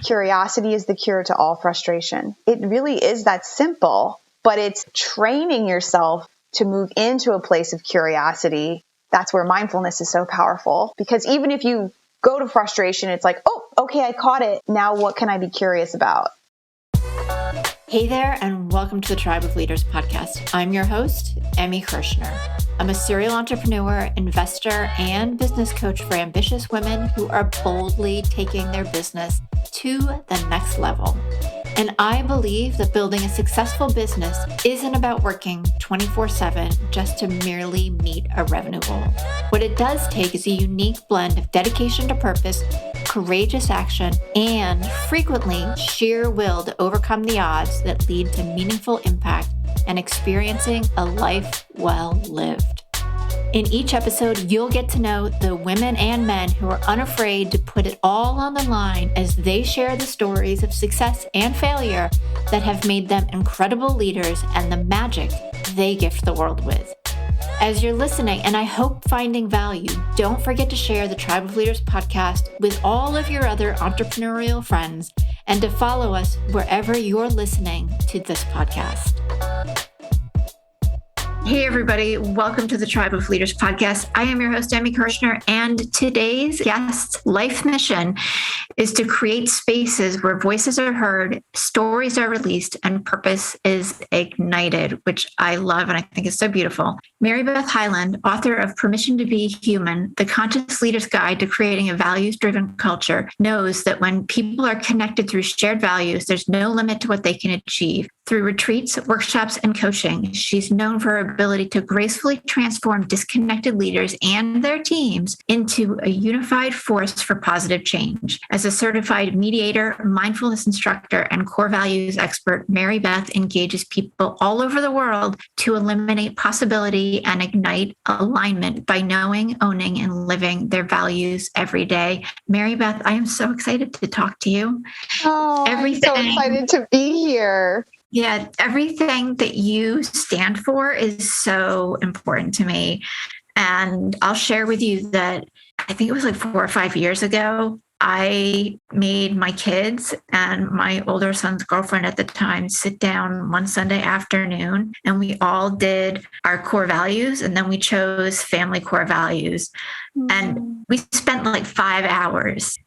curiosity is the cure to all frustration. It really is that simple, but it's training yourself to move into a place of curiosity. That's where mindfulness is so powerful, because even if you go to frustration, it's like, oh, okay, I caught it. Now what can I be curious about? Hey there, and welcome to the Tribe of Leaders podcast. I'm your host, Emmy Kirshner. I'm a serial entrepreneur, investor, and business coach for ambitious women who are boldly taking their business to the next level. And I believe that building a successful business isn't about working 24/7 just to merely meet a revenue goal. What it does take is a unique blend of dedication to purpose, courageous action, and frequently sheer will to overcome the odds that lead to meaningful impact and experiencing a life well lived. In each episode, you'll get to know the women and men who are unafraid to put it all on the line as they share the stories of success and failure that have made them incredible leaders and the magic they gift the world with. As you're listening, and I hope finding value, don't forget to share the Tribe of Leaders podcast with all of your other entrepreneurial friends and to follow us wherever you're listening to this podcast. Hey, everybody. Welcome to the Tribe of Leaders podcast. I am your host, Emmy Kirshner, and today's guest's life mission is to create spaces where voices are heard, stories are released, and purpose is ignited, which I love and I think is so beautiful. MaryBeth Highland, author of Permission to Be Human, The Conscious Leader's Guide to Creating a Values-Driven Culture, knows that when people are connected through shared values, there's no limit to what they can achieve. Through retreats, workshops, and coaching, she's known for her ability to gracefully transform disconnected leaders and their teams into a unified force for positive change. As a certified mediator, mindfulness instructor, and core values expert, MaryBeth engages people all over the world to eliminate possibility and ignite alignment by knowing, owning, and living their values every day. MaryBeth, I am so excited to talk to you. I'm so excited to be here. Yeah, everything that you stand for is so important to me. And I'll share with you that I think it was like 4 or 5 years ago, I made my kids and my older son's girlfriend at the time sit down one Sunday afternoon, and we all did our core values, and then we chose family core values. And we spent like 5 hours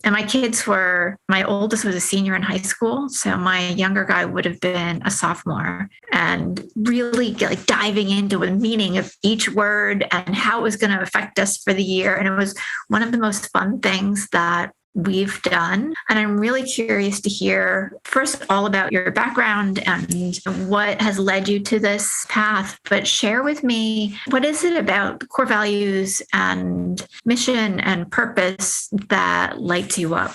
and my kids my oldest was a senior in high school. So my younger guy would have been a sophomore, and really like diving into the meaning of each word and how it was going to affect us for the year. And it was one of the most fun things that we've done. And I'm really curious to hear first all about your background and what has led you to this path, but share with me, what is it about core values and mission and purpose that lights you up?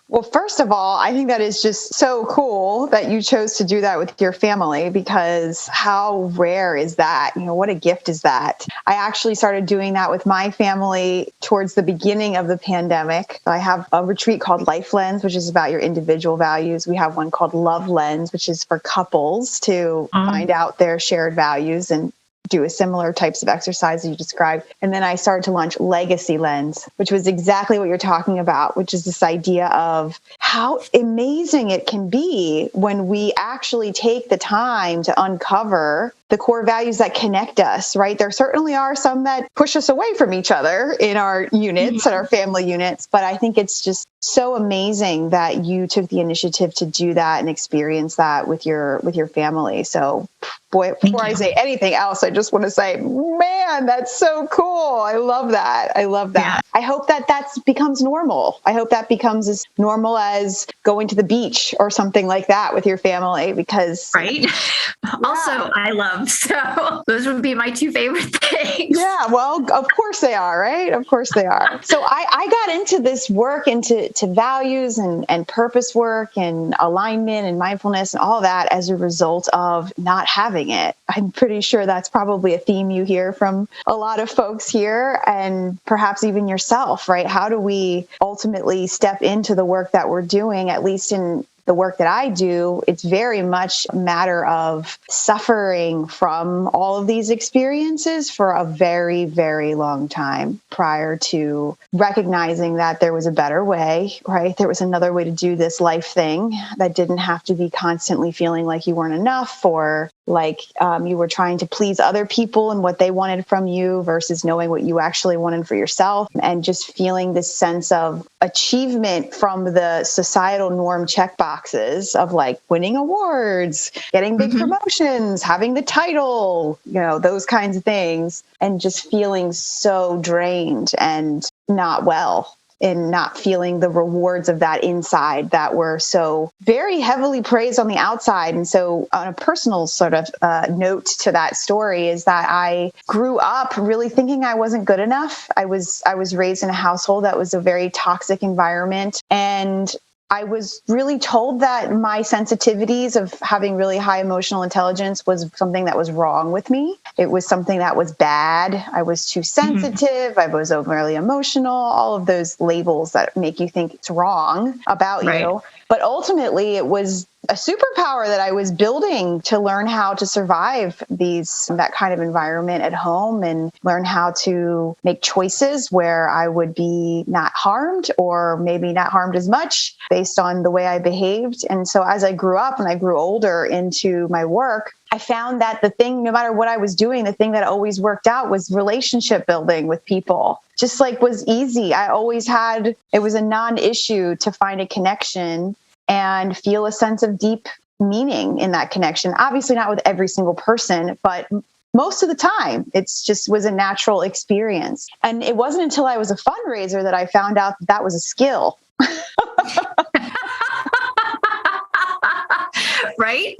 Well, first of all, I think that is just so cool that you chose to do that with your family, because how rare is that? What a gift is that? I actually started doing that with my family towards the beginning of the pandemic. I have a retreat called Life Lens, which is about your individual values. We have one called Love Lens, which is for couples to find out their shared values and do a similar types of exercise you described. And then I started to launch Legacy Lens, which was exactly what you're talking about, which is this idea of how amazing it can be when we actually take the time to uncover the core values that connect us, right? There certainly are some that push us away from each other in our units and our family units, but I think it's just so amazing that you took the initiative to do that and experience that with your family. So boy, before I say anything else, I just want to say, man, that's so cool. I love that. Yeah. I hope that becomes normal. I hope that becomes as normal as going to the beach or something like that with your family, because right. Yeah. Also, I love, so those would be my 2 favorite things. Yeah, well, of course they are, right? Of course they are. So I got into this work, into values and purpose work and alignment and mindfulness and all that as a result of not having it. I'm pretty sure that's probably a theme you hear from a lot of folks here, and perhaps even yourself, right? How do we ultimately step into the work that we're doing, at least in the the work that I do, it's very much a matter of suffering from all of these experiences for a very, very long time prior to recognizing that there was a better way, right? There was another way to do this life thing that didn't have to be constantly feeling like you weren't enough, or like you were trying to please other people and what they wanted from you versus knowing what you actually wanted for yourself, and just feeling this sense of achievement from the societal norm check boxes of like winning awards, getting big promotions, having the title, those kinds of things, and just feeling so drained and not well, and not feeling the rewards of that inside that were so very heavily praised on the outside. And so on a personal sort of note to that story is that I grew up really thinking I wasn't good enough. I was raised in a household that was a very toxic environment, and I was really told that my sensitivities of having really high emotional intelligence was something that was wrong with me. It was something that was bad. I was too sensitive. I was overly emotional, all of those labels that make you think it's wrong about you. But ultimately, it was a superpower that I was building to learn how to survive that kind of environment at home, and learn how to make choices where I would be not harmed, or maybe not harmed as much based on the way I behaved. And so as I grew up and I grew older into my work, I found that the thing, no matter what I was doing, the thing that always worked out was relationship building with people. Just like was easy. It was a non-issue to find a connection and feel a sense of deep meaning in that connection. Obviously not with every single person, but most of the time, it's just was a natural experience. And it wasn't until I was a fundraiser that I found out that was a skill. Right?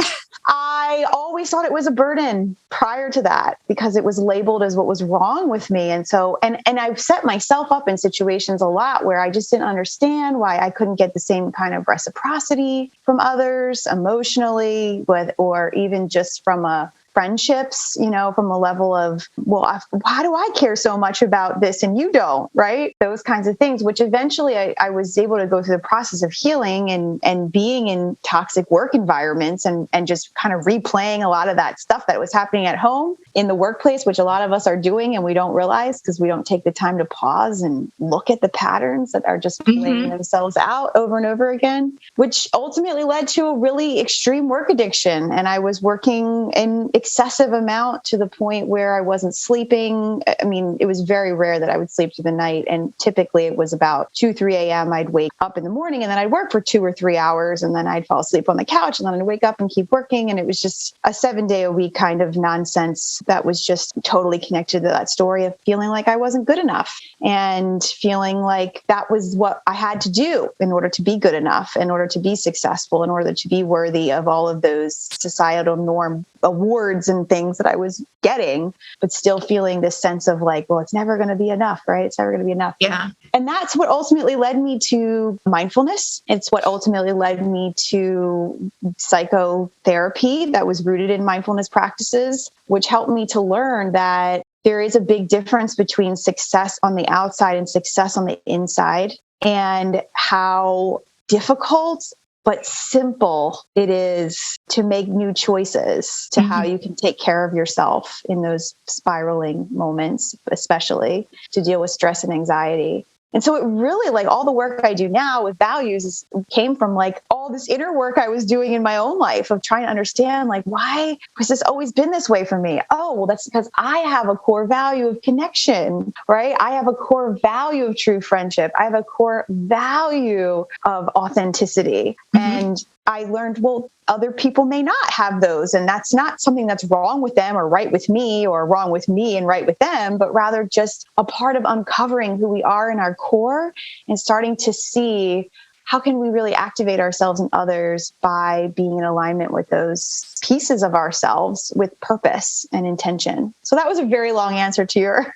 I always thought it was a burden prior to that because it was labeled as what was wrong with me. And so, and I've set myself up in situations a lot where I just didn't understand why I couldn't get the same kind of reciprocity from others emotionally, or even just from friendships, from a level of, well, why do I care so much about this and you don't, right? Those kinds of things, which eventually I was able to go through the process of healing and being in toxic work environments and just kind of replaying a lot of that stuff that was happening at home in the workplace, which a lot of us are doing and we don't realize because we don't take the time to pause and look at the patterns that are just playing themselves out over and over again, which ultimately led to a really extreme work addiction. And I was working in excessive amount to the point where I wasn't sleeping. I mean, it was very rare that I would sleep through the night. And typically it was about 2, 3 a.m. I'd wake up in the morning and then I'd work for 2 or 3 hours and then I'd fall asleep on the couch and then I'd wake up and keep working. And it was just a 7-day-a-week kind of nonsense that was just totally connected to that story of feeling like I wasn't good enough and feeling like that was what I had to do in order to be good enough, in order to be successful, in order to be worthy of all of those societal norm awards and things that I was getting, but still feeling this sense of like, well, it's never going to be enough, right? It's never going to be enough. Yeah. And that's what ultimately led me to mindfulness. It's what ultimately led me to psychotherapy that was rooted in mindfulness practices, which helped me to learn that there is a big difference between success on the outside and success on the inside, and how difficult but simple it is to make new choices to how you can take care of yourself in those spiraling moments, especially to deal with stress and anxiety. And so it really, like all the work I do now with values came from like all this inner work I was doing in my own life of trying to understand, like, why has this always been this way for me? Oh, well, that's because I have a core value of connection, right? I have a core value of true friendship. I have a core value of authenticity. And I learned, well, other people may not have those. And that's not something that's wrong with them or right with me, or wrong with me and right with them, but rather just a part of uncovering who we are in our core and starting to see how can we really activate ourselves and others by being in alignment with those pieces of ourselves with purpose and intention. So that was a very long answer to your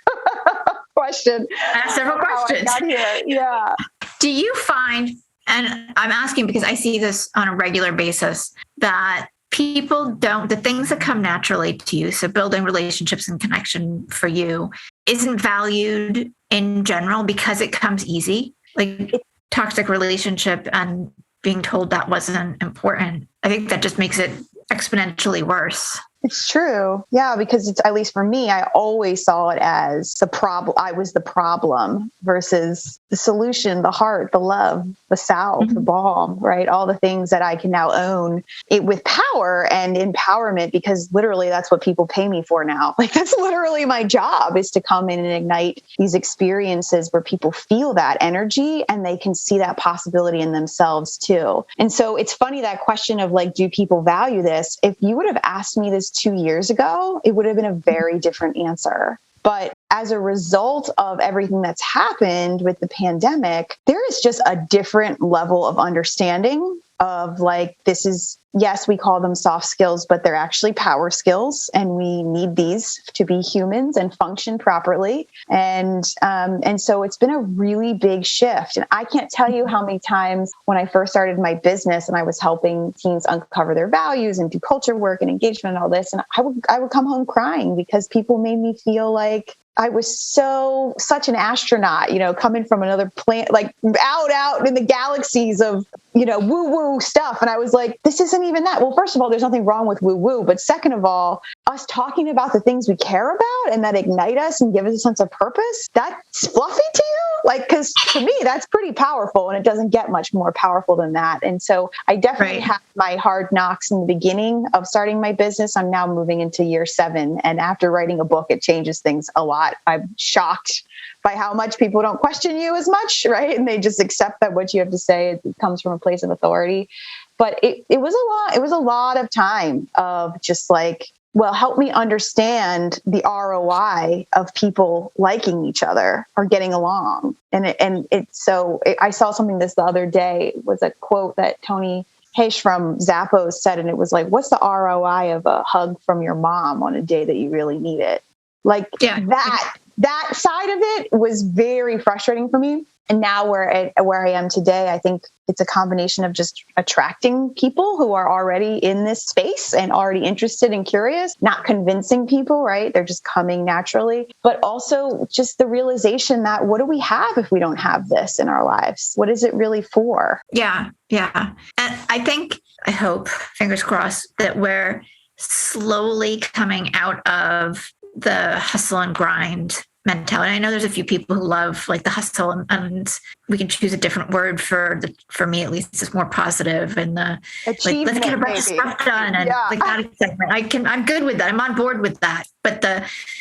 question. I have several questions. I got here. Yeah. Do you find, and I'm asking because I see this on a regular basis, that the things that come naturally to you, so building relationships and connection for you, isn't valued in general because it comes easy? Like toxic relationship and being told that wasn't important. I think that just makes it exponentially worse. It's true. Yeah, because it's, at least for me, I always saw it as the problem. I was the problem versus the solution, the heart, the love, the salve, the balm, right? All the things that I can now own it with power and empowerment, because literally that's what people pay me for now. Like, that's literally my job, is to come in and ignite these experiences where people feel that energy and they can see that possibility in themselves too. And so it's funny, that question of like, do people value this? If you would have asked me this 2 years ago, it would have been a very different answer. But as a result of everything that's happened with the pandemic, there is just a different level of understanding of like, this is, yes, we call them soft skills, but they're actually power skills. And we need these to be humans and function properly. And so it's been a really big shift. And I can't tell you how many times when I first started my business and I was helping teens uncover their values and do culture work and engagement and all this, and I would come home crying because people made me feel like I was such an astronaut, coming from another planet, like out in the galaxies of, woo-woo stuff. And I was like, this isn't even that. Well, first of all, there's nothing wrong with woo-woo. But second of all, us talking about the things we care about and that ignite us and give us a sense of purpose, that's fluffy to you? Like, because to me, that's pretty powerful, and it doesn't get much more powerful than that. And so I definitely had my hard knocks in the beginning of starting my business. I'm now moving into year 7. And after writing a book, it changes things a lot. I'm shocked by how much people don't question you as much, right? And they just accept that what you have to say, it comes from a place of authority. But it was a lot of time of just like, well, help me understand the ROI of people liking each other or getting along. I saw something the other day, was a quote that Tony Hayes from Zappos said, and it was like, what's the ROI of a hug from your mom on a day that you really need it? Like, that side of it was very frustrating for me. And now where I am today, I think it's a combination of just attracting people who are already in this space and already interested and curious, not convincing people, right? They're just coming naturally. But also just the realization that, what do we have if we don't have this in our lives? What is it really for? Yeah. And I hope, fingers crossed, that we're slowly coming out of the hustle and grind mentality. I know there's a few people who love like the hustle, and we can choose a different word for me, at least, it's more positive, and the like, let's get a bunch of stuff done, and like that excitement. I'm good with that. I'm on board with that. But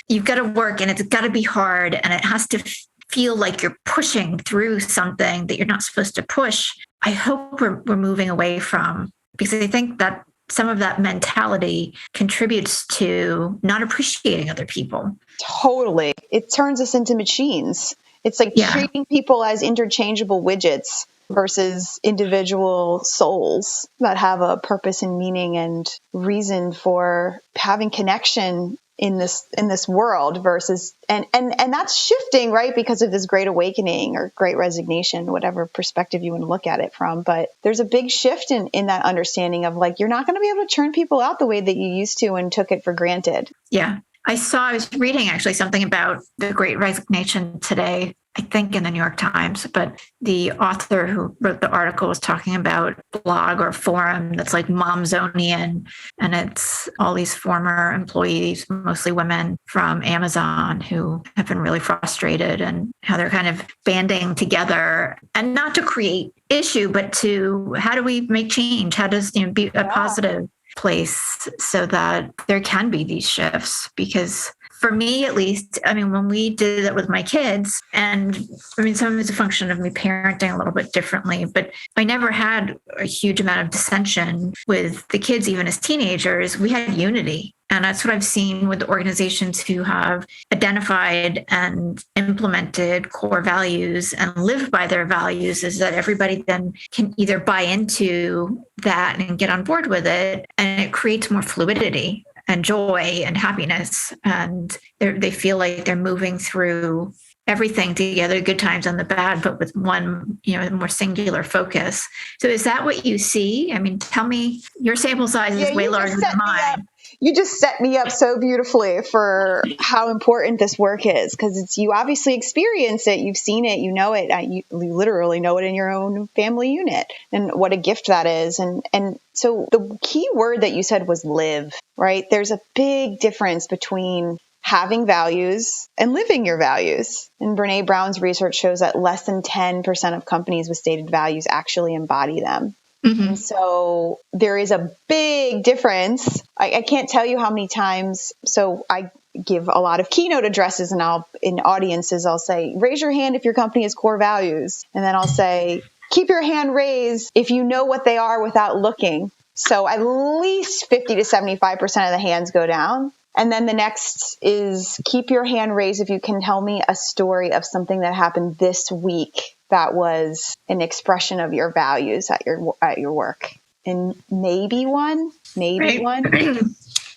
you've got to work, and it's got to be hard, and it has to feel like you're pushing through something that you're not supposed to push. I hope we're moving away from, because I think that some of that mentality contributes to not appreciating other people. Totally. It turns us into machines. It's like treating people as interchangeable widgets versus individual souls that have a purpose and meaning and reason for having connection in this world versus, and that's shifting, right? Because of this great awakening or great resignation, whatever perspective you want to look at it from. But there's a big shift in that understanding of like, you're not going to be able to churn people out the way that you used to and took it for granted. Yeah. I was reading actually something about the Great Resignation today, I think in the New York Times, but the author who wrote the article was talking about a blog or forum that's like Momzonian, and it's all these former employees, mostly women from Amazon, who have been really frustrated, and how they're kind of banding together, and not to create issue, but to, how do we make change? How does be a positive place so that there can be these shifts? Because for me, at least, when we did it with my kids, and some of it's a function of me parenting a little bit differently, but I never had a huge amount of dissension with the kids, even as teenagers. We had unity. And that's what I've seen with the organizations who have identified and implemented core values and lived by their values, is that everybody then can either buy into that and get on board with it. And it creates more fluidity and joy and happiness. And they feel like they're moving through everything together, good times and the bad, but with one, more singular focus. So is that what you see? Tell me, your sample size is way larger than mine. You just set me up so beautifully for how important this work is, because you obviously experience it. You've seen it. You know it. You literally know it in your own family unit, and what a gift that is. And so the key word that you said was live, right? There's a big difference between having values and living your values. And Brene Brown's research shows that less than 10% of companies with stated values actually embody them. And so there is a big difference. I can't tell you how many times. So I give a lot of keynote addresses, and in audiences, I'll say, raise your hand if your company has core values. And then I'll say, keep your hand raised if you know what they are without looking. So at least 50 to 75% of the hands go down. And then the next is keep your hand raised if you can tell me a story of something that happened this week that was an expression of your values at your work. And maybe one.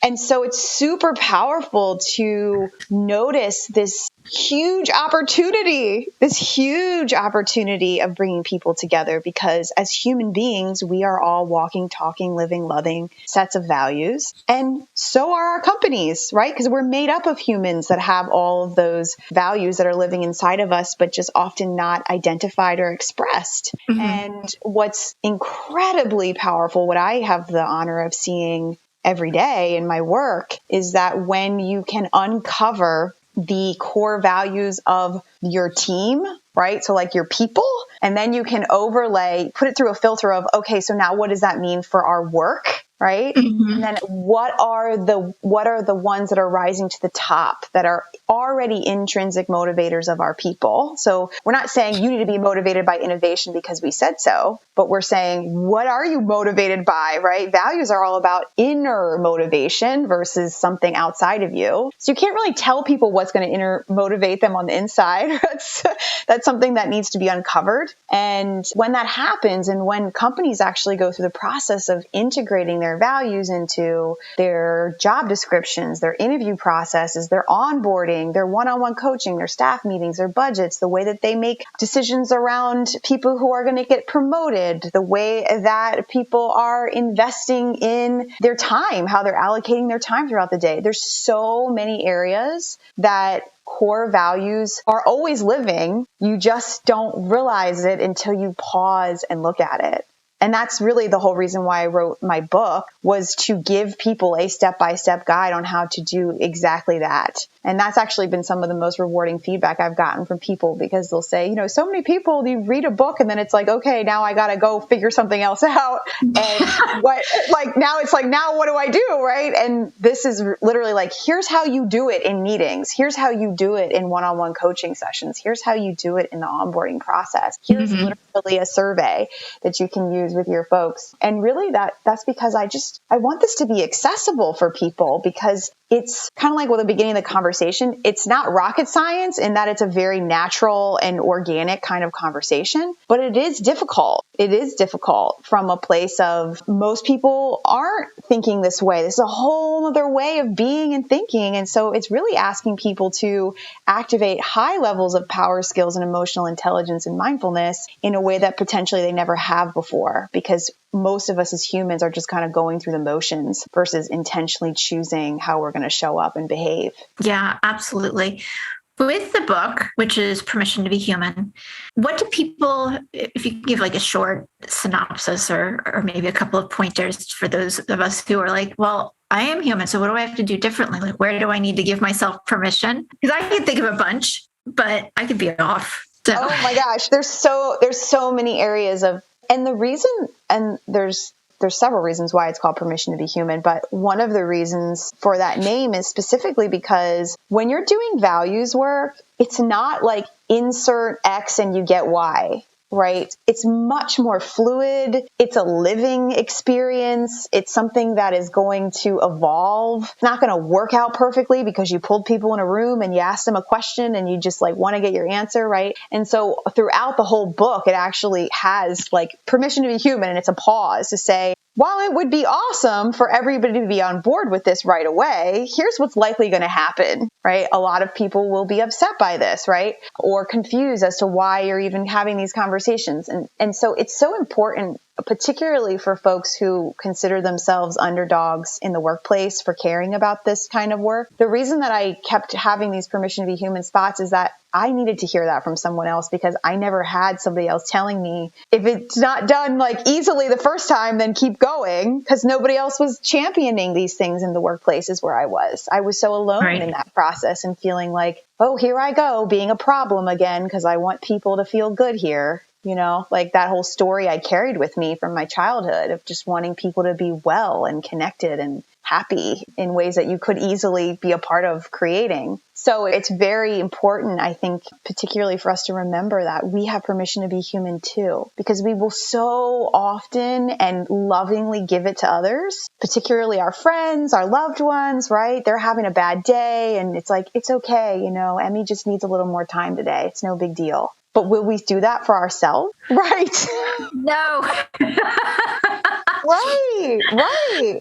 And so it's super powerful to notice this huge opportunity of bringing people together, because as human beings, we are all walking, talking, living, loving sets of values. And so are our companies, right? Because we're made up of humans that have all of those values that are living inside of us, but just often not identified or expressed. And what's incredibly powerful, what I have the honor of seeing every day in my work, is that when you can uncover the core values of your team, right? So like your people, and then you can put it through a filter of, okay, so now what does that mean for our work? Right. And then what are the ones that are rising to the top that are already intrinsic motivators of our people? So we're not saying you need to be motivated by innovation because we said so, but we're saying, what are you motivated by, right? Values are all about inner motivation versus something outside of you. So you can't really tell people what's going to motivate them on the inside. That's something that needs to be uncovered. And when that happens, and when companies actually go through the process of integrating their values into their job descriptions, their interview processes, their onboarding, their one-on-one coaching, their staff meetings, their budgets, the way that they make decisions around people who are going to get promoted, the way that people are investing in their time, how they're allocating their time throughout the day. There's so many areas that core values are always living. You just don't realize it until you pause and look at it. And that's really the whole reason why I wrote my book, was to give people a step-by-step guide on how to do exactly that. And that's actually been some of the most rewarding feedback I've gotten from people, because they'll say, so many people, you read a book and then it's like, okay, now I got to go figure something else out. And now what do I do? Right. And this is literally like, here's how you do it in meetings. Here's how you do it in one-on-one coaching sessions. Here's how you do it in the onboarding process. Here's literally a survey that you can use with your folks. And really that's because I want this to be accessible for people, because it's kind of like with the beginning of the conversation. It's not rocket science in that it's a very natural and organic kind of conversation, but it is difficult. It is difficult from a place of most people aren't thinking this way. This is a whole other way of being and thinking. And so it's really asking people to activate high levels of power skills and emotional intelligence and mindfulness in a way that potentially they never have before, because most of us as humans are just kind of going through the motions versus intentionally choosing how we're going to show up and behave. Yeah, absolutely. With the book, which is Permission to be Human, what do people, if you give like a short synopsis or maybe a couple of pointers for those of us who are like, well, I am human, so what do I have to do differently? Like, where do I need to give myself permission? Because I can think of a bunch, but I could be off. So. Oh my gosh, there's so many areas of, and the reason, and there's several reasons why it's called Permission to be Human, but one of the reasons for that name is specifically because when you're doing values work, it's not like insert X and you get Y, right? It's much more fluid. It's a living experience. It's something that is going to evolve. It's not going to work out perfectly because you pulled people in a room and you asked them a question and you just like want to get your answer, right? And so throughout the whole book, it actually has like permission to be human, and it's a pause to say, while it would be awesome for everybody to be on board with this right away, here's what's likely going to happen, right? A lot of people will be upset by this, right? Or confused as to why you're even having these conversations. And so it's so important particularly for folks who consider themselves underdogs in the workplace for caring about this kind of work. The reason that I kept having these permission to be human spots is that I needed to hear that from someone else, because I never had somebody else telling me, if it's not done like easily the first time, then keep going, because nobody else was championing these things in the workplaces where I was. I was so alone in that process and feeling like, oh, here I go being a problem again, because I want people to feel good here. You know, like that whole story I carried with me from my childhood of just wanting people to be well and connected and happy in ways that you could easily be a part of creating. So it's very important, I think, particularly for us to remember that we have permission to be human too, because we will so often and lovingly give it to others, particularly our friends, our loved ones, right? They're having a bad day and it's like, it's okay. You know, Emmy just needs a little more time today. It's no big deal. But will we do that for ourselves? Right. No.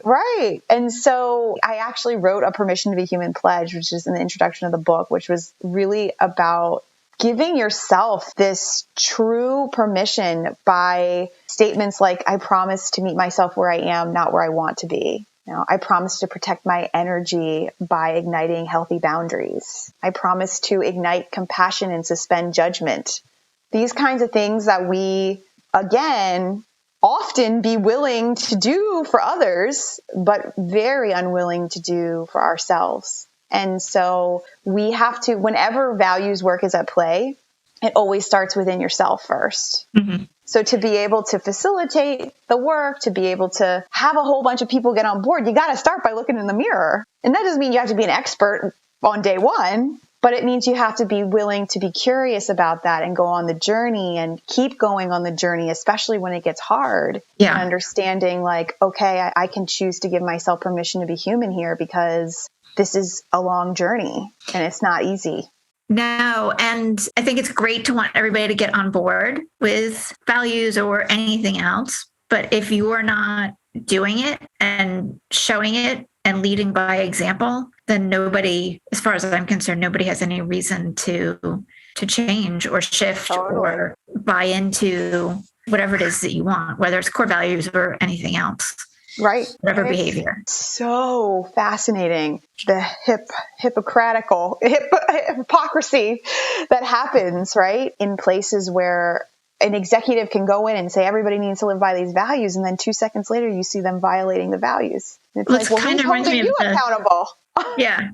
Right. And so I actually wrote a permission to be human pledge, which is in the introduction of the book, which was really about giving yourself this true permission by statements like, I promise to meet myself where I am, not where I want to be. You know, I promise to protect my energy by igniting healthy boundaries. I promise to ignite compassion and suspend judgment. These kinds of things that we, again, often be willing to do for others, but very unwilling to do for ourselves. And so we have to, whenever values work is at play, it always starts within yourself first. Mm-hmm. So to be able to facilitate the work, to be able to have a whole bunch of people get on board, you got to start by looking in the mirror. And that doesn't mean you have to be an expert on day one, but it means you have to be willing to be curious about that and go on the journey and keep going on the journey, especially when it gets hard. Yeah. And understanding like, okay, I can choose to give myself permission to be human here because this is a long journey and it's not easy. No, and I think it's great to want everybody to get on board with values or anything else. But if you are not doing it and showing it and leading by example, then nobody, as far as I'm concerned, nobody has any reason to change or shift or buy into whatever it is that you want, whether it's core values or anything else. Right. Whatever behavior. So fascinating. The hypocrisy that happens, right? In places where an executive can go in and say, everybody needs to live by these values. And then 2 seconds later, you see them violating the values. It's like, well, who's holding you accountable? Yeah.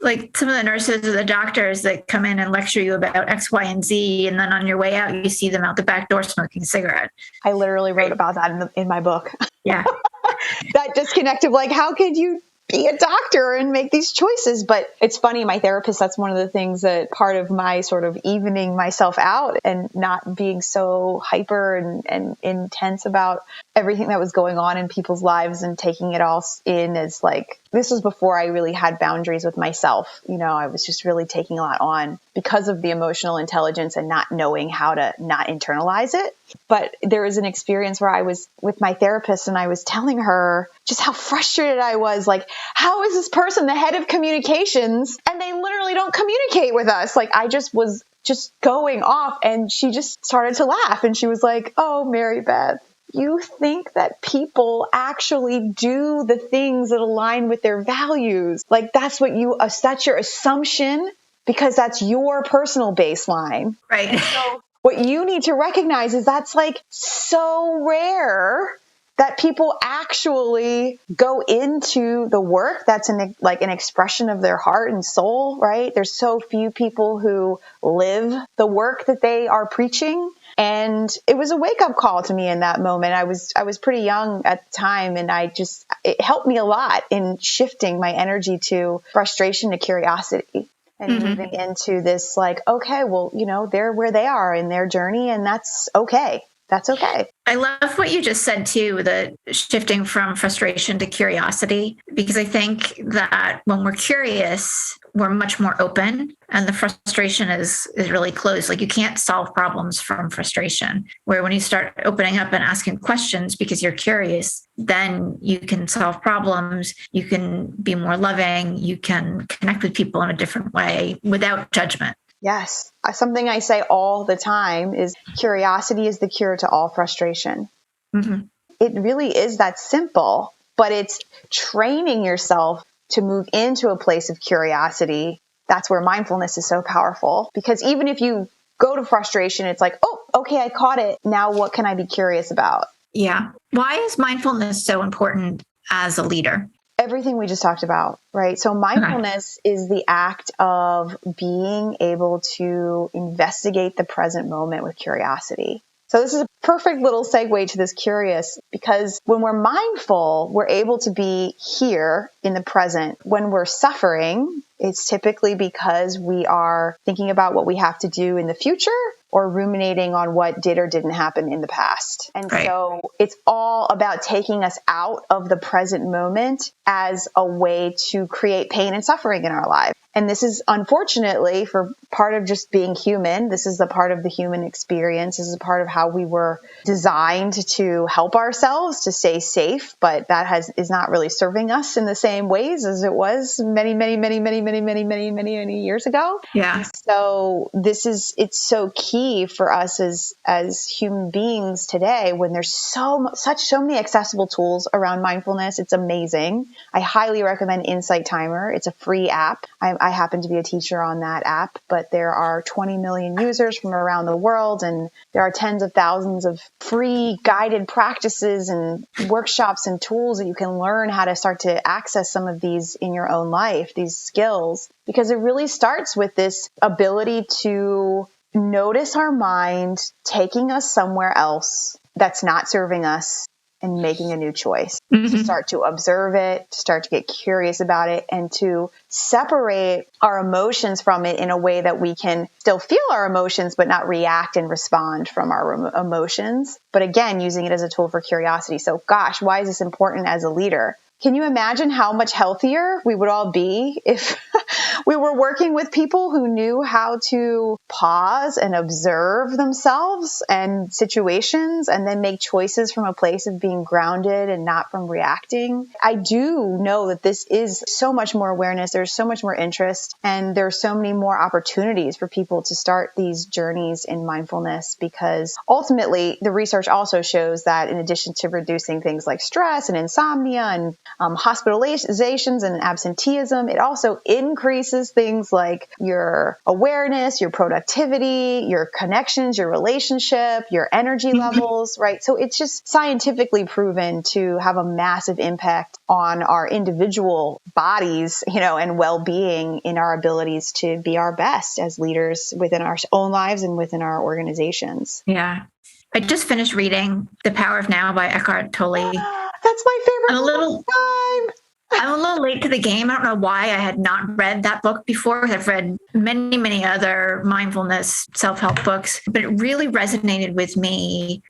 Like some of the nurses or the doctors that come in and lecture you about X, Y, and Z. And then on your way out, you see them out the back door smoking a cigarette. I literally wrote about that in my book. Yeah. That disconnect of like, how could you be a doctor and make these choices? But it's funny, my therapist, that's one of the things that part of my sort of evening myself out and not being so hyper and intense about everything that was going on in people's lives and taking it all in as like, this was before I really had boundaries with myself. You know, I was just really taking a lot on because of the emotional intelligence and not knowing how to not internalize it. But there was an experience where I was with my therapist and I was telling her just how frustrated I was. Like, how is this person the head of communications and they literally don't communicate with us? Like, I just was just going off and she just started to laugh and she was like, oh, MaryBeth, you think that people actually do the things that align with their values. Like that's your assumption because that's your personal baseline. Right. So what you need to recognize is that's like so rare that people actually go into the work that's an expression of their heart and soul, right? There's so few people who live the work that they are preaching. And it was a wake-up call to me in that moment. I was pretty young at the time, and it helped me a lot in shifting my energy to frustration to curiosity and moving into this like, okay, well, you know, they're where they are in their journey, and that's okay. That's okay. I love what you just said too, the shifting from frustration to curiosity, because I think that when we're curious, we're much more open and the frustration is really closed. Like you can't solve problems from frustration, where when you start opening up and asking questions because you're curious, then you can solve problems. You can be more loving. You can connect with people in a different way without judgment. Yes. Something I say all the time is curiosity is the cure to all frustration. Mm-hmm. It really is that simple, but it's training yourself to move into a place of curiosity. That's where mindfulness is so powerful, because even if you go to frustration, it's like, oh, okay, I caught it. Now what can I be curious about? Yeah. Why is mindfulness so important as a leader? Everything we just talked about, right? So mindfulness is the act of being able to investigate the present moment with curiosity. So this is a perfect little segue to this curious, because when we're mindful, we're able to be here in the present. When we're suffering, it's typically because we are thinking about what we have to do in the future or ruminating on what did or didn't happen in the past. And so it's all about taking us out of the present moment as a way to create pain and suffering in our lives. And this is, unfortunately, for part of just being human. This is the part of the human experience. This is a part of how we were designed to help ourselves, to stay safe. But that is not really serving us in the same ways as it was many years ago. Yeah. And so it's so key for us as human beings today, when there's so many accessible tools around mindfulness. It's amazing. I highly recommend Insight Timer. It's a free app. I happen to be a teacher on that app, but there are 20 million users from around the world, and there are tens of thousands of free guided practices and workshops and tools that you can learn how to start to access some of these in your own life, these skills, because it really starts with this ability to notice our mind taking us somewhere else that's not serving us and making a new choice. To start to observe it, to start to get curious about it, and to separate our emotions from it in a way that we can still feel our emotions, but not react and respond from our emotions. But again, using it as a tool for curiosity. So gosh, why is this important as a leader? Can you imagine how much healthier we would all be if we were working with people who knew how to pause and observe themselves and situations and then make choices from a place of being grounded and not from reacting? I do know that this is so much more awareness. There's so much more interest, and there's so many more opportunities for people to start these journeys in mindfulness, because ultimately the research also shows that in addition to reducing things like stress and insomnia and hospitalizations and absenteeism, it also increases things like your awareness, your productivity, your connections, your relationship, your energy levels, right? So it's just scientifically proven to have a massive impact on our individual bodies, and well-being in our abilities to be our best as leaders within our own lives and within our organizations. Yeah. I just finished reading The Power of Now by Eckhart Tolle. That's my favorite book of time. I'm a little late to the game. I don't know why I had not read that book before. I've read many, many other mindfulness self-help books, but it really resonated with me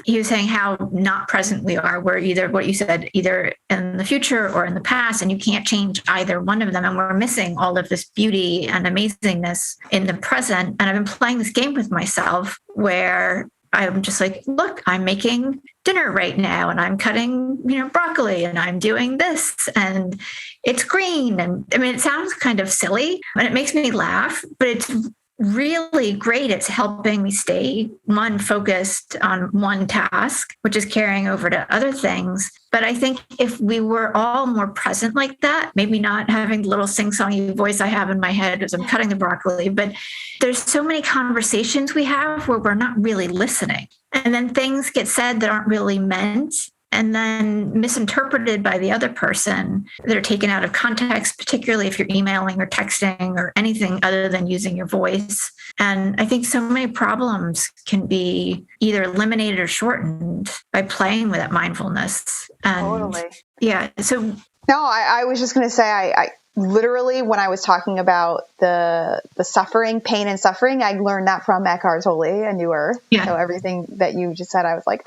he was saying how not present we are. We're either, what you said, either in the future or in the past, and you can't change either one of them. And we're missing all of this beauty and amazingness in the present. And I've been playing this game with myself where I'm just like, look, I'm making dinner right now and I'm cutting, broccoli and I'm doing this and it's green. And I mean, it sounds kind of silly and it makes me laugh, but it's really great. It's helping me stay focused on one task, which is carrying over to other things. But I think if we were all more present like that, maybe not having the little sing-songy voice I have in my head as I'm cutting the broccoli, but there's so many conversations we have where we're not really listening. And then things get said that aren't really meant and then misinterpreted by the other person. They're taken out of context, particularly if you're emailing or texting or anything other than using your voice. And I think so many problems can be either eliminated or shortened by playing with that mindfulness. And Totally. Yeah. So no, I was just going to say, I literally, when I was talking about the suffering, pain and suffering, I learned that from Eckhart Tolle, A New Earth. Yeah. So everything that you just said, I was like,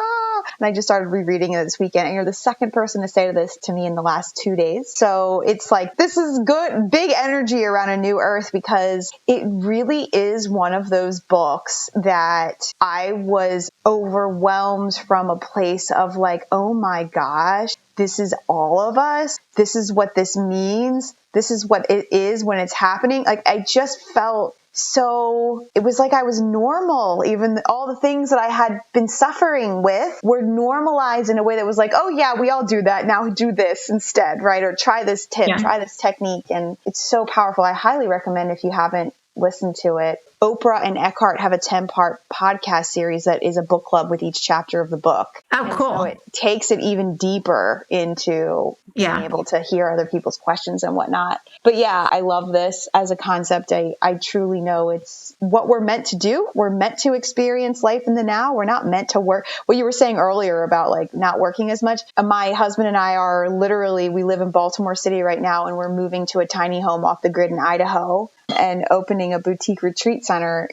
and I just started rereading it this weekend. And you're the second person to say this to me in the last 2 days. So it's like, this is good, big energy around A New Earth, because it really is one of those books that I was overwhelmed from a place of like, oh my gosh, this is all of us. This is what this means. This is what it is when it's happening. Like, I just felt so it was like I was normal. Even all the things that I had been suffering with were normalized in a way that was like, oh yeah, we all do that. Now do this instead, right? Or try this tip, try this technique. And it's so powerful. I highly recommend, if you haven't listened to it, Oprah and Eckhart have a 10-part podcast series that is a book club with each chapter of the book. Oh, cool. So it takes it even deeper into being able to hear other people's questions and whatnot. But yeah, I love this as a concept. I truly know it's what we're meant to do. We're meant to experience life in the now. We're not meant to work. What you were saying earlier about like not working as much. My husband and I are literally, we live in Baltimore City right now, and we're moving to a tiny home off the grid in Idaho and opening a boutique retreat center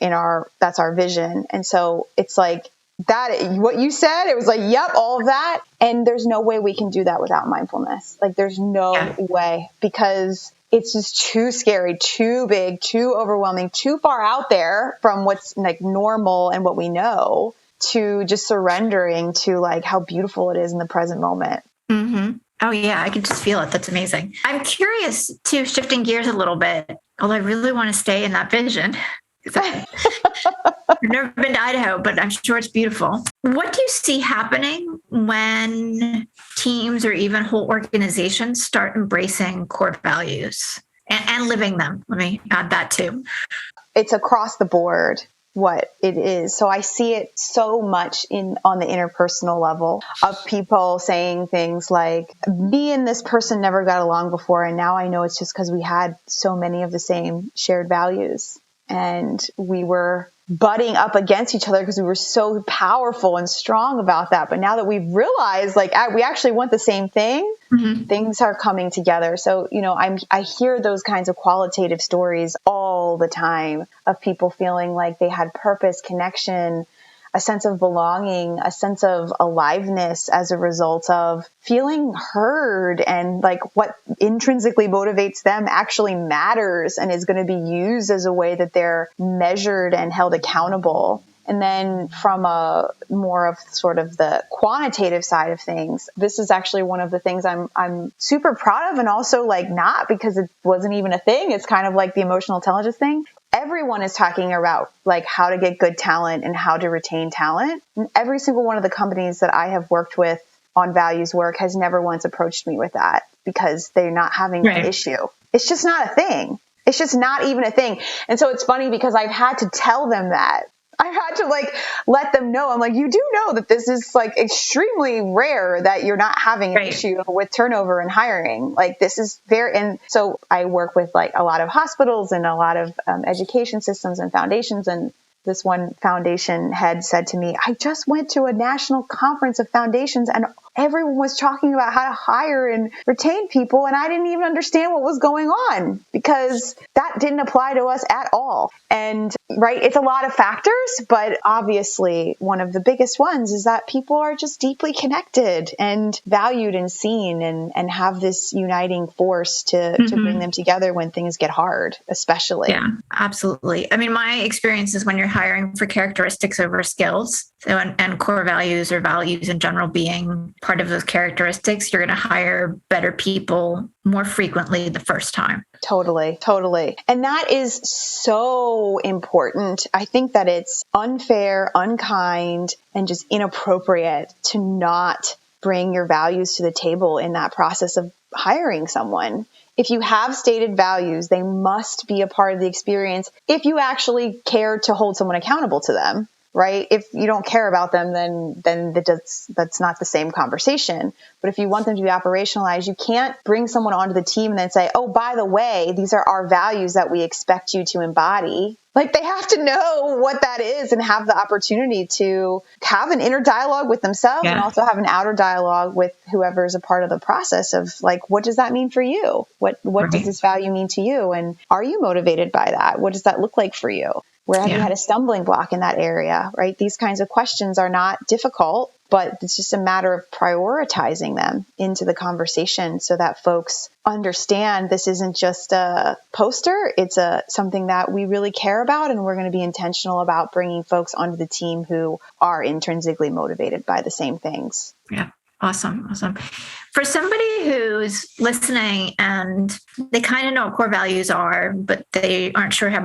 that's our vision. And so it's like that, what you said, it was like, yep, all of that. And there's no way we can do that without mindfulness. Like there's no way, because it's just too scary, too big, too overwhelming, too far out there from what's like normal and what we know, to just surrendering to like how beautiful it is in the present moment. Mm-hmm. Oh yeah, I can just feel it. That's amazing. I'm curious too, shifting gears a little bit, although I really want to stay in that vision. I've never been to Idaho, but I'm sure it's beautiful. What do you see happening when teams or even whole organizations start embracing core values and living them? Let me add that too. It's across the board what it is. So I see it so much on the interpersonal level of people saying things like, me and this person never got along before, and now I know it's just because we had so many of the same shared values. And we were butting up against each other because we were so powerful and strong about that. But now that we've realized, like, we actually want the same thing, things are coming together. So, I hear those kinds of qualitative stories all the time of people feeling like they had purpose, connection, a sense of belonging, a sense of aliveness as a result of feeling heard, and like what intrinsically motivates them actually matters and is going to be used as a way that they're measured and held accountable. And then from a more of sort of the quantitative side of things, this is actually one of the things I'm super proud of, and also like not because it wasn't even a thing. It's kind of like the emotional intelligence thing. Everyone is talking about like how to get good talent and how to retain talent. And every single one of the companies that I have worked with on values work has never once approached me with that, because they're not having that issue. It's just not a thing. It's just not even a thing. And so it's funny because I've had to tell them that. I've had to like let them know. I'm like, you do know that this is like extremely rare that you're not having an issue with turnover and hiring. Like this is and so I work with like a lot of hospitals and a lot of education systems and foundations. And this one foundation head said to me, I just went to a national conference of foundations and everyone was talking about how to hire and retain people. And I didn't even understand what was going on because that didn't apply to us at all. And it's a lot of factors, but obviously one of the biggest ones is that people are just deeply connected and valued and seen, and have this uniting force to bring them together when things get hard, especially. Yeah, absolutely. I mean, my experience is when you're hiring for characteristics over skills, so and core values or values in general being part of those characteristics, you're going to hire better people more frequently the first time. Totally. And that is so important. I think that it's unfair, unkind, and just inappropriate to not bring your values to the table in that process of hiring someone. If you have stated values, they must be a part of the experience if you actually care to hold someone accountable to them. Right? If you don't care about them, then that's not the same conversation. But if you want them to be operationalized, you can't bring someone onto the team and then say, oh, by the way, these are our values that we expect you to embody. Like they have to know what that is and have the opportunity to have an inner dialogue with themselves and also have an outer dialogue with whoever is a part of the process of like, what does that mean for you? What does this value mean to you? And are you motivated by that? What does that look like for you? Where have you had a stumbling block in that area, right? These kinds of questions are not difficult, but it's just a matter of prioritizing them into the conversation so that folks understand this isn't just a poster. It's something that we really care about, and we're going to be intentional about bringing folks onto the team who are intrinsically motivated by the same things. Yeah. Awesome. For somebody who's listening and they kind of know what core values are, but they aren't sure how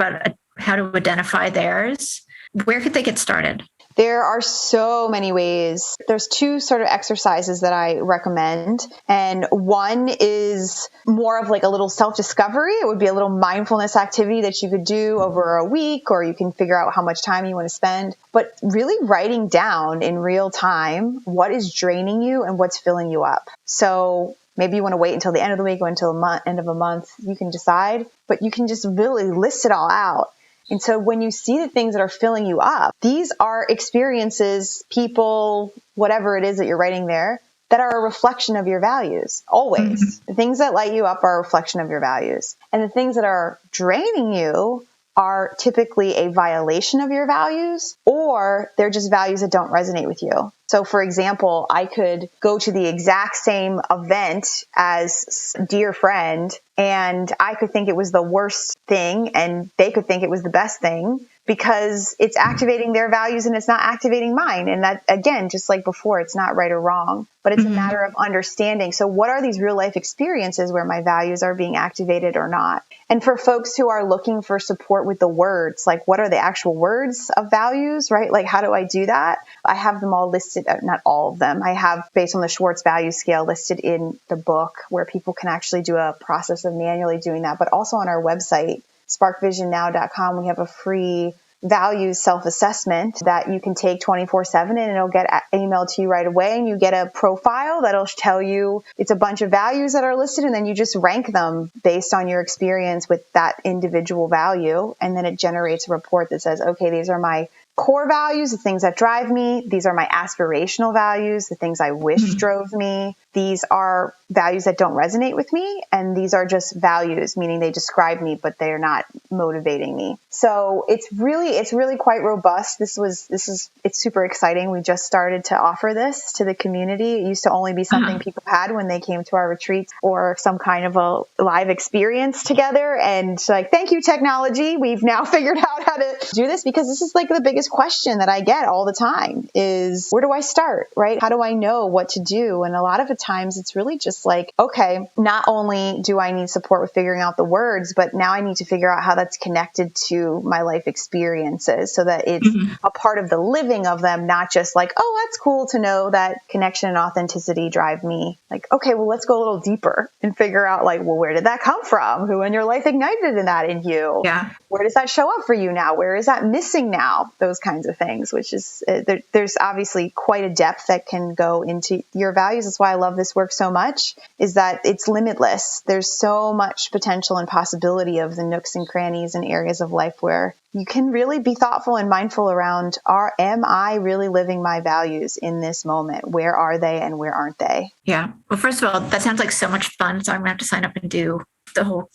how to identify theirs, where could they get started? There are so many ways. There's 2 sort of exercises that I recommend. And one is more of like a little self-discovery. It would be a little mindfulness activity that you could do over a week, or you can figure out how much time you want to spend. But really writing down in real time what is draining you and what's filling you up. So maybe you want to wait until the end of the week or until end of a month. You can decide, but you can just really list it all out. And so when you see the things that are filling you up, these are experiences, people, whatever it is that you're writing there, that are a reflection of your values. Always. The things that light you up are a reflection of your values. And the things that are draining you are typically a violation of your values, or they're just values that don't resonate with you. So for example, I could go to the exact same event as a dear friend, and I could think it was the worst thing, and they could think it was the best thing, because it's activating their values and it's not activating mine. And that, again, just like before, it's not right or wrong, but it's a matter of understanding. So what are these real life experiences where my values are being activated or not? And for folks who are looking for support with the words, like what are the actual words of values, right? Like how do I do that? I have them all listed, not all of them. I have, based on the Schwartz value scale, listed in the book, where people can actually do a process of manually doing that. But also on our website, sparkvisionnow.com, we have a free values self-assessment that you can take 24/7, and it'll get emailed to you right away. And you get a profile that'll tell you it's a bunch of values that are listed, and then you just rank them based on your experience with that individual value. And then it generates a report that says, okay, these are my core values, the things that drive me. These are my aspirational values, the things I wish drove me. These are values that don't resonate with me. And these are just values, meaning they describe me, but they're not motivating me. So it's really quite robust. It's super exciting. We just started to offer this to the community. It used to only be something people had when they came to our retreats or some kind of a live experience together. And like, thank you, technology. We've now figured out how to do this, because this is like the biggest question that I get all the time is, where do I start, right? How do I know what to do? And a lot of the times it's really just like, okay, not only do I need support with figuring out the words, but now I need to figure out how that's connected to my life experiences so that it's a part of the living of them, not just like, oh, that's cool to know that connection and authenticity drive me. Like, okay, well, let's go a little deeper and figure out like, well, where did that come from? Who in your life ignited that in you? Yeah. Where does that show up for you now? Where is that missing now? Those kinds of things, which is, there's obviously quite a depth that can go into your values. That's why I love this work so much, is that it's limitless. There's so much potential and possibility of the nooks and crannies and areas of life where you can really be thoughtful and mindful around, am I really living my values in this moment? Where are they and where aren't they? Yeah. Well, first of all, that sounds like so much fun. So I'm going to have to sign up and do the whole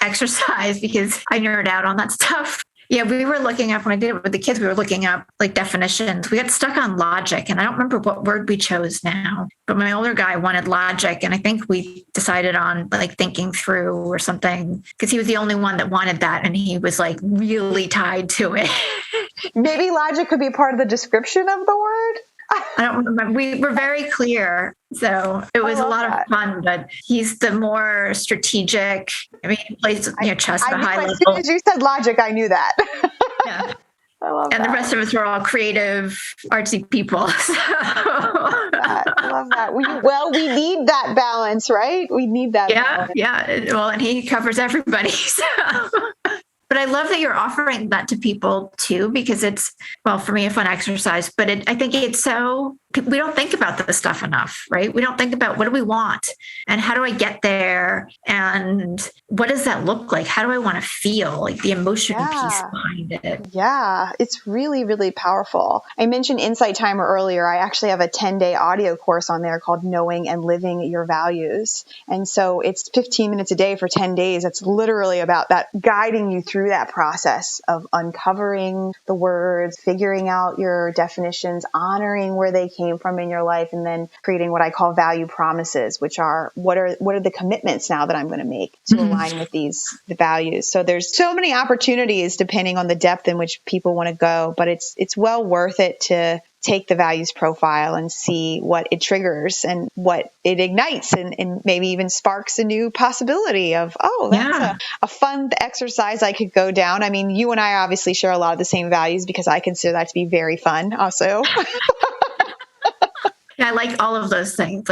exercise because I nerd out on that stuff. Yeah, we were looking up, when I did it with the kids, we were looking up like definitions. We got stuck on logic, and I don't remember what word we chose now, but my older guy wanted logic. And I think we decided on like thinking through or something, because he was the only one that wanted that. And he was like really tied to it. Maybe logic could be part of the description of the word. I don't remember. We were very clear. So it was a lot of fun, but he's the more strategic. I mean, he plays chess at a high level. As soon as you said logic, I knew that. Yeah. I love and that. the rest of us were all creative, artsy people. So. I love that. We need that balance, right? We need that balance. Yeah. Well, and he covers everybody. So. But I love that you're offering that to people too, because it's, well, for me, a fun exercise, but I think it's so, we don't think about this stuff enough, right? We don't think about what do we want and how do I get there? And what does that look like? How do I want to feel? Like the emotional piece behind it. Yeah, it's really, really powerful. I mentioned Insight Timer earlier. I actually have a 10-day audio course on there called Knowing and Living Your Values. And so it's 15 minutes a day for 10 days. It's literally about that, guiding you through that process of uncovering the words, figuring out your definitions, honoring where they came from in your life, and then creating what I call value promises, which are what are the commitments now that I'm going to make to align with the values. So there's so many opportunities depending on the depth in which people want to go, but it's well worth it to take the values profile and see what it triggers and what it ignites, and maybe even sparks a new possibility of, oh, that's a fun exercise I could go down. I mean, you and I obviously share a lot of the same values because I consider that to be very fun also. Yeah, I like all of those things.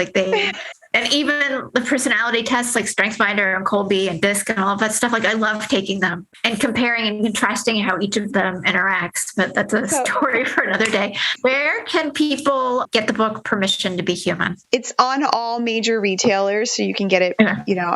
And even the personality tests like StrengthsFinder and Colby and DISC and all of that stuff. Like, I love taking them and comparing and contrasting how each of them interacts. But that's a story for another day. Where can people get the book Permission to Be Human? It's on all major retailers, so you can get it,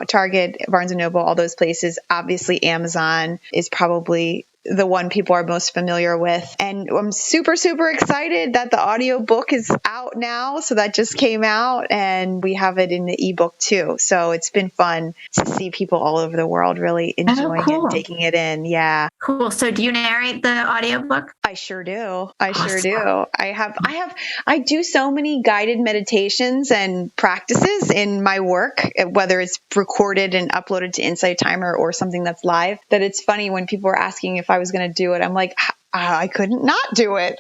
Target, Barnes & Noble, all those places. Obviously, Amazon is probably the one people are most familiar with. And I'm super, super excited that the audiobook is out now. So that just came out, and we have it in the ebook too. So it's been fun to see people all over the world really enjoying it and taking it in. Yeah. Cool. So do you narrate the audiobook? I sure do. Sure do. I do so many guided meditations and practices in my work, whether it's recorded and uploaded to Insight Timer or something that's live, that it's funny when people are asking if I was going to do it. I'm like, I couldn't not do it.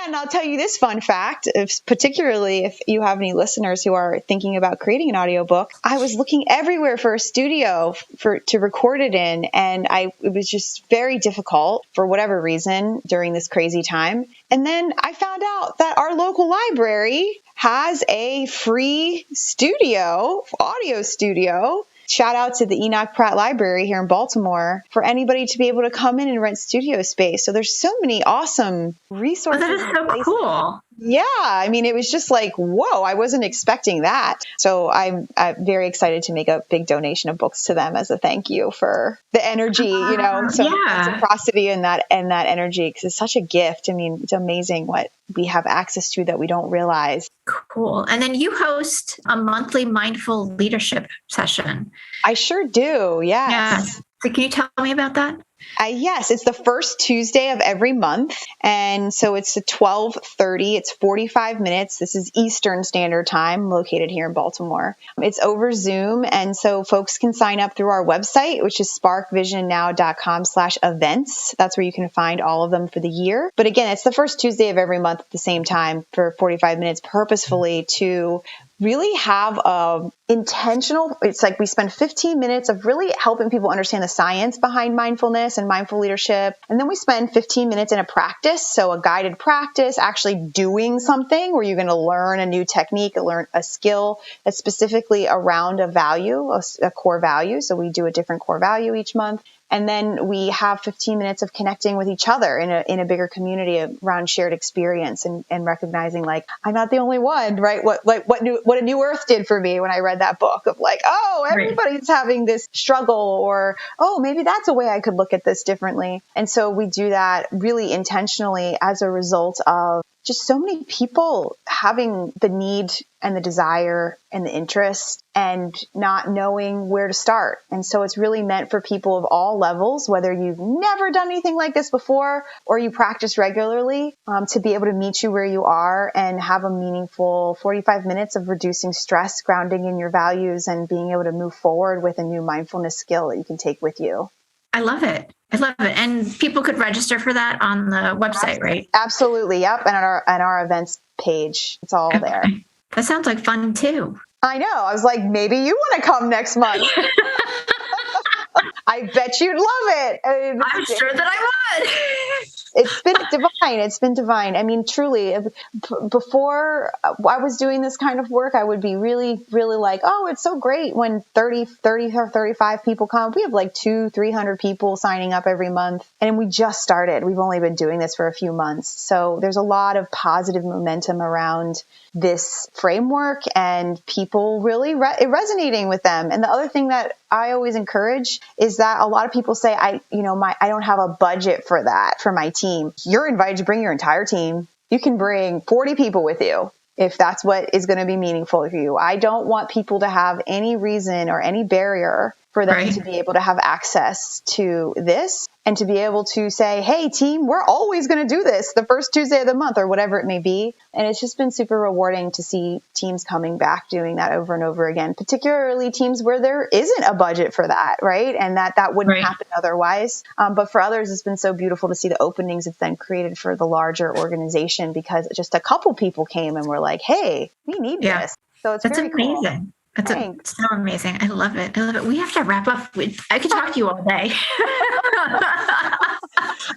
And I'll tell you this fun fact, particularly if you have any listeners who are thinking about creating an audiobook, I was looking everywhere for a studio to record it in. And it was just very difficult for whatever reason during this crazy time. And then I found out that our local library has a free audio studio. Shout out to the Enoch Pratt Library here in Baltimore for anybody to be able to come in and rent studio space. So there's so many awesome resources. That is so cool. Yeah. I mean, it was just like, whoa, I wasn't expecting that. So I'm very excited to make a big donation of books to them as a thank you for the energy, reciprocity and that energy, because it's such a gift. I mean, it's amazing what we have access to that we don't realize. Cool. And then you host a monthly mindful leadership session. I sure do. Yes. Yeah. So can you tell me about that? Yes, it's the first Tuesday of every month. And so it's at 12:30. It's 45 minutes. This is Eastern Standard Time, located here in Baltimore. It's over Zoom. And so folks can sign up through our website, which is sparkvisionnow.com/events. That's where you can find all of them for the year. But again, it's the first Tuesday of every month at the same time for 45 minutes, purposefully to really have intentional, it's like we spend 15 minutes of really helping people understand the science behind mindfulness and mindful leadership. And then we spend 15 minutes in a practice. So a guided practice, actually doing something where you're going to learn a new technique, learn a skill that's specifically around a value, a core value. So we do a different core value each month. And then we have 15 minutes of connecting with each other in a bigger community around shared experience and recognizing, like, I'm not the only one, right? What A New Earth did for me when I read that book of like, oh, everybody's having this struggle, or, oh, maybe that's a way I could look at this differently. And so we do that really intentionally as a result of just so many people having the need and the desire and the interest and not knowing where to start. And so it's really meant for people of all levels, whether you've never done anything like this before or you practice regularly, to be able to meet you where you are and have a meaningful 45 minutes of reducing stress, grounding in your values, and being able to move forward with a new mindfulness skill that you can take with you. I love it. And people could register for that on the website, right? Absolutely. Yep. And on our events page, it's all there. That sounds like fun too. I know. I was like, maybe you want to come next month. I bet you'd love it. I'm sure that I would. It's been divine. It's been divine. I mean, truly, before I was doing this kind of work, I would be really, really like, oh, it's so great when 30 or 35 people come. We have like 200-300 people signing up every month. And we just started. We've only been doing this for a few months. So there's a lot of positive momentum around this framework and people really resonating with them. And the other thing that I always encourage is that a lot of people say, I don't have a budget for that for my team. You're invited to bring your entire team. You can bring 40 people with you if that's what is going to be meaningful for you. I don't want people to have any reason or any barrier for them to be able to have access to this and to be able to say, hey team, we're always going to do this the first Tuesday of the month or whatever it may be. And it's just been super rewarding to see teams coming back doing that over and over again, particularly teams where there isn't a budget for that, right? And that wouldn't happen otherwise. But for others, it's been so beautiful to see the openings it's then created for the larger organization, because just a couple people came and were like, hey, we need this. So it's very amazing. Cool. That's so amazing. I love it. We have to wrap up. I could talk to you all day.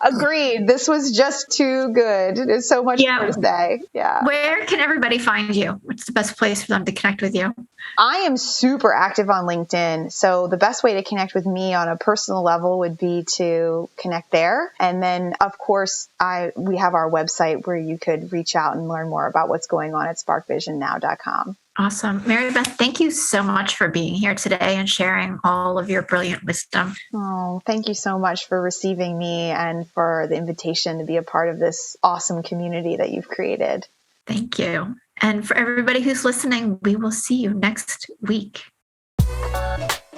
Agreed. This was just too good. There's so much more to say. Yeah. Where can everybody find you? What's the best place for them to connect with you? I am super active on LinkedIn. So the best way to connect with me on a personal level would be to connect there. And then, of course, we have our website where you could reach out and learn more about what's going on at sparkvisionnow.com. Awesome. MaryBeth, thank you so much for being here today and sharing all of your brilliant wisdom. Oh, thank you so much for receiving me and for the invitation to be a part of this awesome community that you've created. Thank you. And for everybody who's listening, we will see you next week.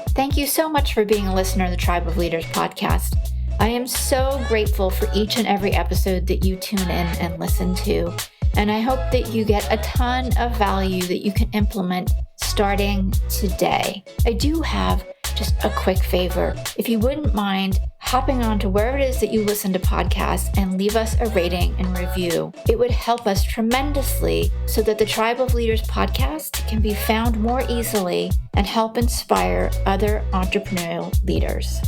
Thank you so much for being a listener of the Tribe of Leaders podcast. I am so grateful for each and every episode that you tune in and listen to. And I hope that you get a ton of value that you can implement starting today. I do have just a quick favor. If you wouldn't mind hopping on to wherever it is that you listen to podcasts and leave us a rating and review, it would help us tremendously so that the Tribe of Leaders podcast can be found more easily and help inspire other entrepreneurial leaders.